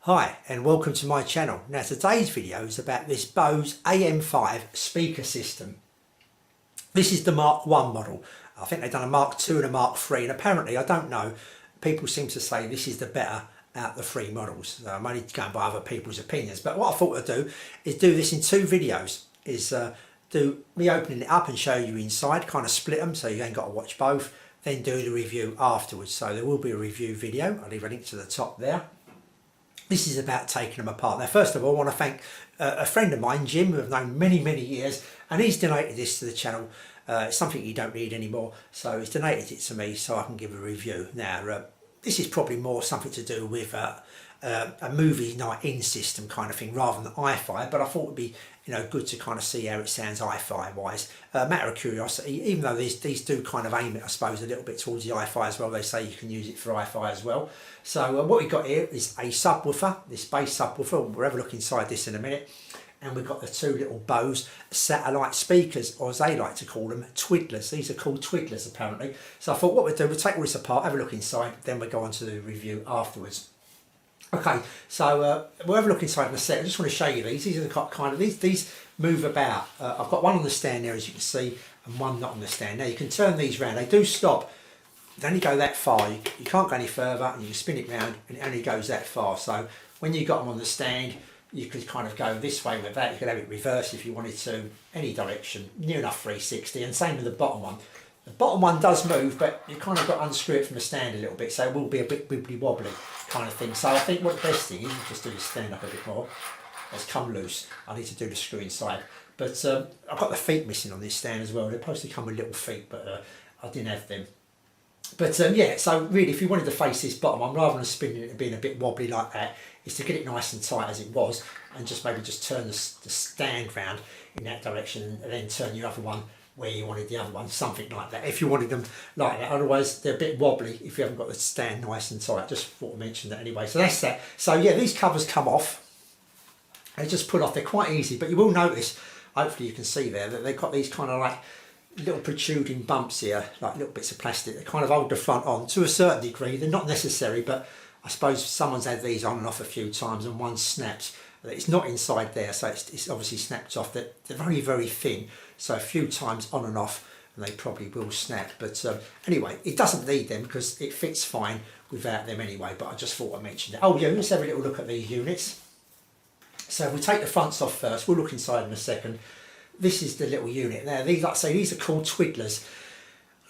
Hi and welcome to my channel. Now today's video is about this Bose AM-5 speaker system. This is the Mark 1 model. I think they've done a Mark 2 and a Mark 3 and apparently, I don't know, people seem to say this is the better out of the three models. I'm only going by other people's opinions, but what I thought I'd do is do this in two videos. Do me opening it up and show you inside, kind of split them so you ain't got to watch both, then do the review afterwards. So there will be a review video. I'll leave a link to the top there. This is about taking them apart. Now, first of all, I want to thank a friend of mine, Jim, who I've known many years, and he's donated this to the channel. It's something you don't need anymore, so he's donated it to me so I can give a review. Now, this is probably more something to do with a movie night in system kind of thing rather than hi-fi, but I thought it'd be good to kind of see how it sounds hi-fi wise. Matter of curiosity, even though these do kind of aim it, I suppose, a little bit towards the hi-fi as well. They say you can use it for hi-fi as well. So what we've got here is a subwoofer, this bass subwoofer. We'll have a look inside this in a minute. And we've got the two little Bose satellite speakers, or as they like to call them, Twidlers. These are called Twidlers apparently. So I thought what we'll do, we'll take all this apart, have a look inside, then we'll go on to the review afterwards. Okay, so we'll have a look inside in a sec. I just want to show you these. These are the kind of, these move about. I've got one on the stand there, as you can see, and one not on the stand. Now you can turn these round. They do stop. They only go that far. You can't go any further, and you can spin it round, and it only goes that far. So when you got them on the stand, you could kind of go this way with that. You could have it reversed if you wanted to, any direction, near enough 360, and same with the bottom one. The bottom one does move, but you kind of got to unscrew it from the stand a little bit, so it will be a bit wibbly wobbly kind of thing. So I think what the best thing is, just do is stand up a bit more. It's come loose. I need to do the screw inside. But I've got the feet missing on this stand as well. They're supposed to come with little feet, but I didn't have them. But yeah, so really, if you wanted to face this bottom one, rather than spinning it and being a bit wobbly like that, is to get it nice and tight as it was, and just maybe just turn the stand round in that direction, and then turn your other one where you wanted the other one, something like that, if you wanted them like that. Otherwise they're a bit wobbly if you haven't got the stand nice and tight. Just thought I mentioned that anyway. So that's that. So yeah, these covers come off, they just pull off. They're quite easy, but you will notice, hopefully you can see there, that they've got these kind of like little protruding bumps here, like little bits of plastic that kind of hold the front on to a certain degree. They're not necessary, but I suppose someone's had these on and off a few times and one snaps. It's not inside there, so it's obviously snapped off. They're very thin, so a few times on and off and they probably will snap. But anyway, it doesn't need them because it fits fine without them anyway, but I just thought I mentioned it. Oh yeah, let's have a little look at these units. So we'll take the fronts off first. We'll look inside in a second. This is the little unit. Now these, like I say, these are called Twidlers.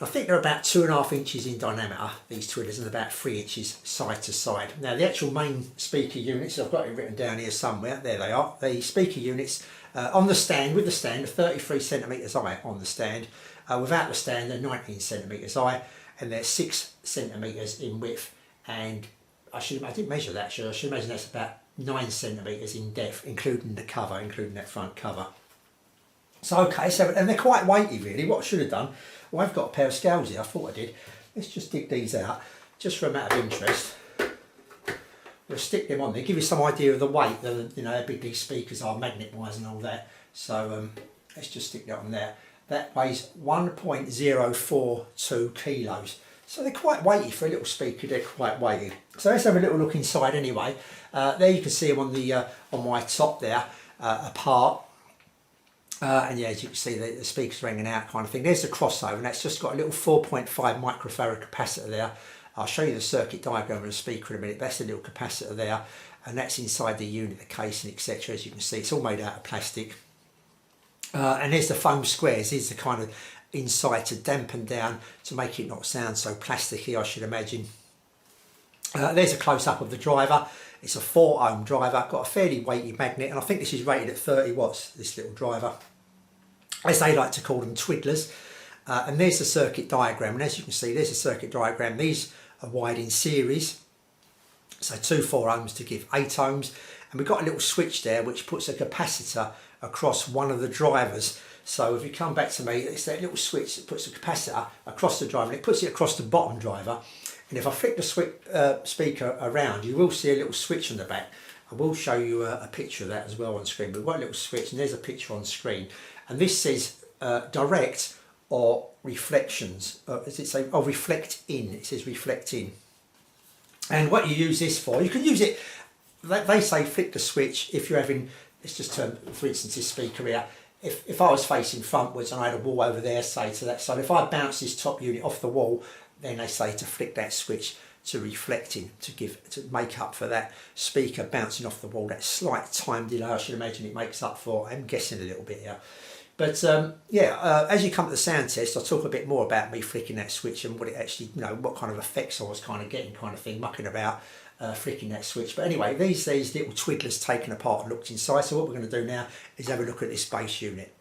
I think they're about 2.5 inches in diameter, these Twidlers, and about 3 inches side to side. Now the actual main speaker units, I've got it written down here somewhere, there they are. The speaker units on the stand, with the stand, are 33 centimetres high on the stand. Without the stand, they're 19 centimetres high, and they're 6 centimetres in width. And I didn't measure that, I should imagine that's about 9 centimetres in depth, including the cover, including that front cover. So okay, so, and they're quite weighty really. What I should have done, well, I've got a pair of scales here, I thought I did. Let's just dig these out, just for a matter of interest. We'll stick them on there, give you some idea of the weight, how big these speakers are, magnet wise and all that. So let's just stick that on there. That weighs 1.042 kilos. So they're quite weighty for a little speaker, they're quite weighty. So let's have a little look inside anyway. There you can see them on the on my top there, apart. And yeah, as you can see, the speakers ringing out kind of thing. There's the crossover, and that's just got a little 4.5 microfarad capacitor there. I'll show you the circuit diagram of the speaker in a minute. That's the little capacitor there, and that's inside the unit, the case, and etc. As you can see, it's all made out of plastic. And there's the foam squares. These are the kind of inside to dampen down, to make it not sound so plasticky, I should imagine. There's a close-up of the driver. It's a 4 ohm driver, got a fairly weighty magnet, and I think this is rated at 30 watts, this little driver, as they like to call them, Twidlers. And there's the circuit diagram, and as you can see, there's a circuit diagram. These are wired in series, so 2 4 ohms to give 8 ohms, and we've got a little switch there which puts a capacitor across one of the drivers. So if you come back to me, it's that little switch that puts a capacitor across the driver, and it puts it across the bottom driver. And if I flick the speaker around, you will see a little switch on the back. I will show you a picture of that as well on screen. But we've got a little switch, and there's a picture on screen. And this says direct or reflections. As it say, oh, reflect in. It says reflect in. And what you use this for, you can use it they say flick the switch if you're having, let's just turn, for instance, this speaker here. If I was facing frontwards and I had a wall over there, say to that side, if I bounce this top unit off the wall, then they say to flick that switch to reflecting, to make up for that speaker bouncing off the wall, that slight time delay I should imagine it makes up for. I'm guessing a little bit here. But as you come to the sound test, I'll talk a bit more about me flicking that switch and what it actually, what kind of effects I was kind of getting, kind of thing, mucking about flicking that switch. But anyway, these little twiddlers taken apart and looked inside. So what we're going to do now is have a look at this bass unit.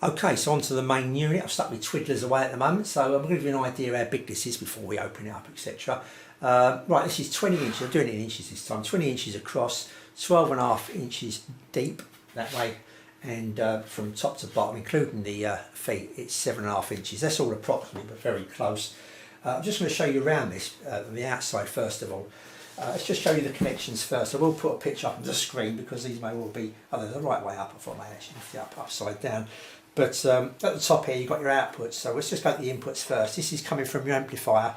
Okay, so onto the main unit. I've stuck my twiddlers away at the moment, so I'm going to give you an idea how big this is before we open it up, etc. Right, this is 20 inches. I'm doing it in inches this time. 20 inches across, 12.5 inches deep that way, and from top to bottom, including the feet, it's 7.5 inches. That's all approximate, but very close. I'm just going to show you around this on the outside first of all. Let's just show you the connections first. I will put a picture up on the screen because these may all be, they're the right way up. I thought I may actually lift it up upside down. But at the top here you've got your outputs, so let's just go to the inputs first. This is coming from your amplifier.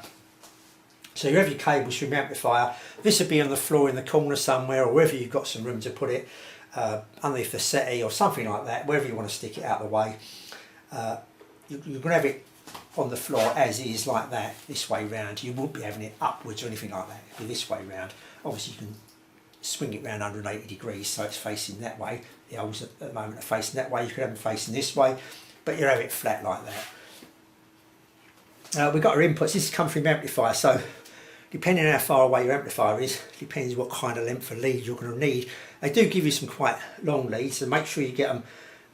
So you have your cables from your amplifier. This would be on the floor in the corner somewhere, or wherever you've got some room to put it, underneath the settee or something like that, wherever you want to stick it out of the way. You're going to have it on the floor as is, like that, this way round. You won't be having it upwards or anything like that. It'll be this way round. Obviously you can swing it around 180 degrees so it's facing that way. The holes at the moment are facing that way. You could have them facing this way, but you have it flat like that. We've got our inputs. This is coming from your amplifier, so depending on how far away your amplifier is, depends what kind of length of lead you're going to need. They do give you some quite long leads, so make sure you get them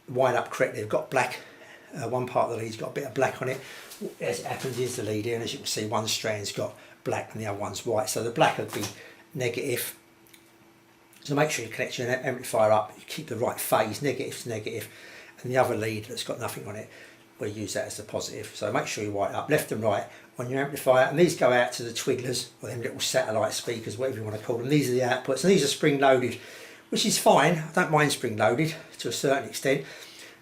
wired up correctly. They've got black, one part of the lead's got a bit of black on it. As it happens is the lead here, and as you can see, one strand's got black and the other one's white, so the black would be negative. So make sure you connect your amplifier up, you keep the right phase, negative to negative, and the other lead that's got nothing on it, we'll use that as the positive. So make sure you wire it up left and right on your amplifier, and these go out to the twiddlers, or them little satellite speakers, whatever you want to call them. These are the outputs, and these are spring loaded, which is fine. I don't mind spring loaded to a certain extent.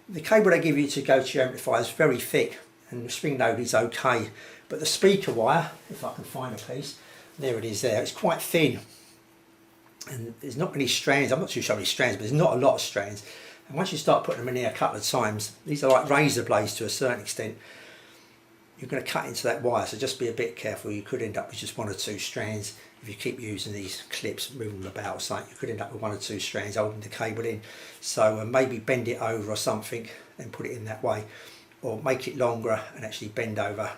The cable they give you to go to your amplifier is very thick, and the spring load is okay, but the speaker wire, if I can find a piece, there it is there, it's quite thin. And there's not many strands. I'm not too sure how many strands, but there's not a lot of strands. And once you start putting them in here a couple of times, these are like razor blades to a certain extent, you're going to cut into that wire, so just be a bit careful. You could end up with just 1 or 2 strands if you keep using these clips, moving them about or something. You could end up with 1 or 2 strands holding the cable in. So maybe bend it over or something and put it in that way, or make it longer and actually bend over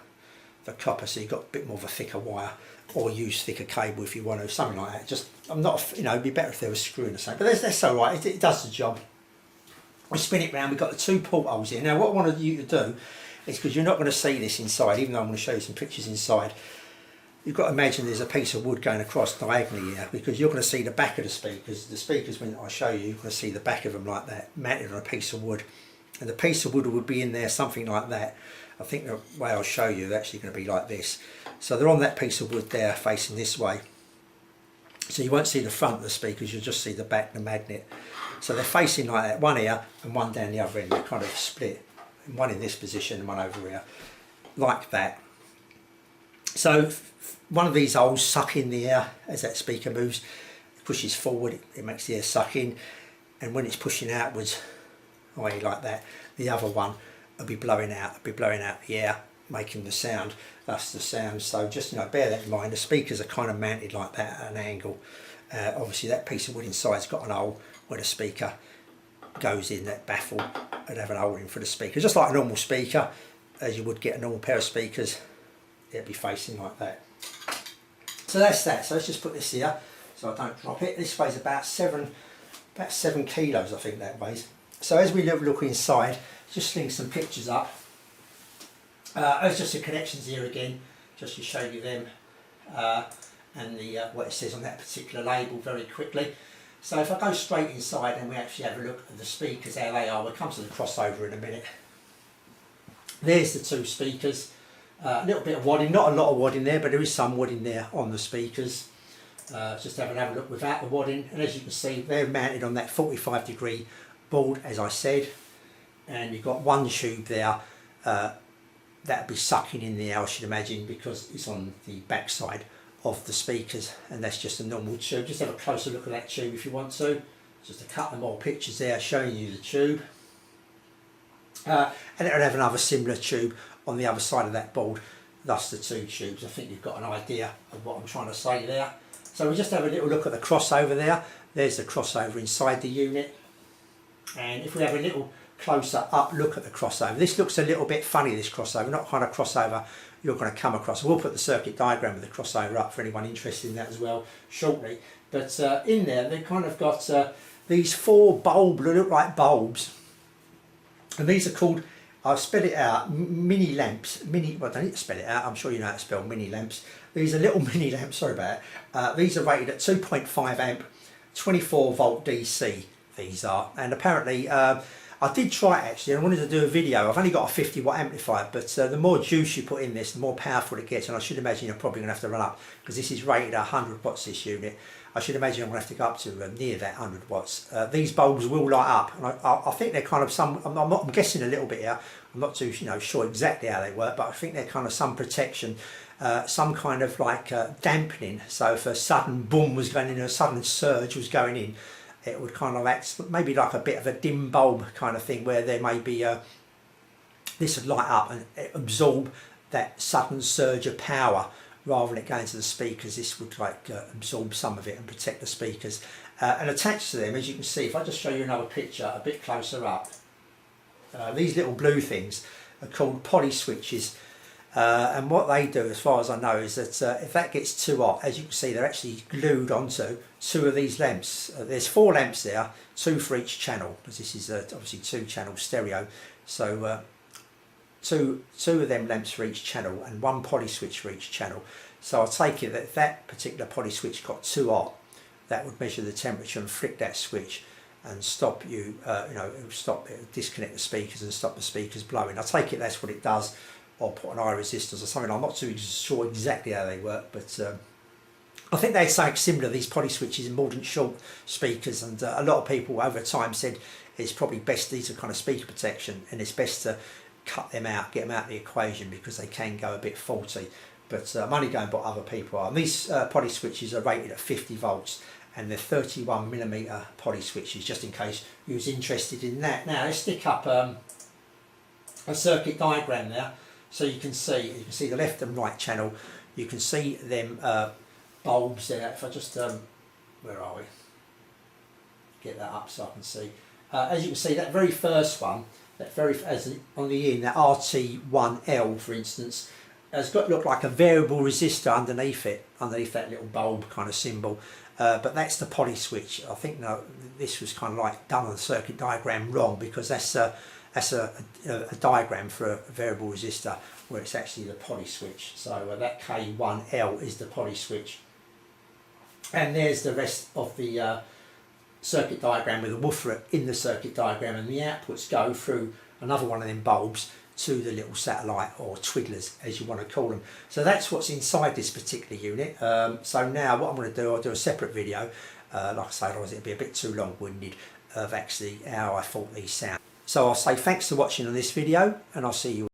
the copper so you've got a bit more of a thicker wire, or use thicker cable if you want to, something like that. Just, I'm not, it'd be better if there was screwing or something, but that's all right. It does the job. We spin it round. We've got the 2 portholes here. Now what I wanted you to do is, because you're not going to see this inside, even though I'm going to show you some pictures inside, you've got to imagine there's a piece of wood going across diagonally here, because you're going to see the back of the speakers. The speakers, when I show you, you're going to see the back of them like that, mounted on a piece of wood. And the piece of wood would be in there, something like that. I think the way I'll show you, they're actually going to be like this. So they're on that piece of wood there, facing this way. So you won't see the front of the speakers, you'll just see the back, the magnet. So they're facing like that, one here and one down the other end. They're kind of split, one in this position and one over here, like that. So one of these holes suck in the air as that speaker moves, it pushes forward, it makes the air suck in, and when it's pushing outwards, i.e. like that, the other one will be blowing out, the air, making the sound. That's the sound. So just bear that in mind. The speakers are kind of mounted like that at an angle. Obviously that piece of wood inside's got an hole where the speaker goes in. That baffle would have an hole in for the speaker, just like a normal speaker, as you would get a normal pair of speakers. It'd be facing like that. So that's that. So let's just put this here so I don't drop it. This weighs about 7 kilos, I think that weighs. So as we look inside, just sling some pictures up. It's just the connections here again, just to show you them, and the what it says on that particular label very quickly. So if I go straight inside and we actually have a look at the speakers, how they are, we'll come to the crossover in a minute. There's the 2 speakers, a little bit of wadding, not a lot of wadding there, but there is some wadding there on the speakers. Just have a look without the wadding, and as you can see, they're mounted on that 45-degree board, as I said, and you've got 1 tube there that'll be sucking in there, I should imagine, because it's on the back side of the speakers, and that's just a normal tube. Just have a closer look at that tube if you want to. Just a couple more pictures there showing you the tube. And it'll have another similar tube on the other side of that board, thus the two tubes. I think you've got an idea of what I'm trying to say there. So we just have a little look at the crossover there. There's the crossover inside the unit. And if we have a little closer up look at the crossover, this looks a little bit funny, this crossover, not kind of crossover you're going to come across. We'll put the circuit diagram of the crossover up for anyone interested in that as well shortly. But in there they've kind of got these four bulbs that look like bulbs, and these are called, I'll spell it out, mini lamps. Well, I don't need to spell it out, I'm sure you know how to spell mini lamps. These are little mini lamps, sorry about it. These are rated at 2.5 amp, 24 volt DC, these are. And apparently, I did try it actually, I wanted to do a video. I've only got a 50 watt amplifier, but the more juice you put in this, the more powerful it gets. And I should imagine you're probably going to have to run up, because this is rated at 100 watts, this unit. I should imagine I'm going to have to go up to near that 100 watts. These bulbs will light up, and I think they're kind of I'm guessing a little bit here. I'm not too sure exactly how they work, but I think they're kind of some protection, some kind of like dampening. So if a sudden boom was going in, a sudden surge was going in, it would kind of act maybe like a bit of a dim bulb kind of thing, where there may be this would light up and absorb that sudden surge of power. Rather than it going to the speakers, this would like absorb some of it and protect the speakers. And attached to them, as you can see, if I just show you another picture a bit closer up, these little blue things are called poly switches. And what they do, as far as I know, is that if that gets too hot, as you can see, they're actually glued onto two of these lamps. There's four lamps there, two for each channel, because this is obviously two channel stereo. So two of them lamps for each channel and one poly switch for each channel. So I'll take it that if that particular poly switch got too hot, that would measure the temperature and flick that switch and stop you, disconnect the speakers and stop the speakers blowing. I take it that's what it does, or put an eye resistance or something. I'm not too sure exactly how they work, but I think they're something similar, these poly switches in modern short speakers, and a lot of people over time said it's probably best, these are kind of speaker protection, and it's best to cut them out, get them out of the equation, because they can go a bit faulty. But I'm only going by what other people are. And these poly switches are rated at 50 volts, and they're 31mm poly switches, just in case you was interested in that. Now let's stick up a circuit diagram there, so you can see the left and right channel. You can see them bulbs there. If I just where are we? Get that up so I can see. As you can see, that very first one, on the in, that RT1L for instance, has got look like a variable resistor underneath it, underneath that little bulb kind of symbol. But that's the poly switch. I think this was kind of like done on the circuit diagram wrong, because that's a diagram for a variable resistor, where it's actually the poly switch. So that K1L is the poly switch. And there's the rest of the circuit diagram with a woofer in the circuit diagram, and the outputs go through another one of them bulbs to the little satellite, or twiddlers as you want to call them. So that's what's inside this particular unit. So now what I'm going to do, I'll do a separate video, like I say, otherwise it'll be a bit too long-winded, of actually how I thought these sound. So I'll say thanks for watching on this video, and I'll see you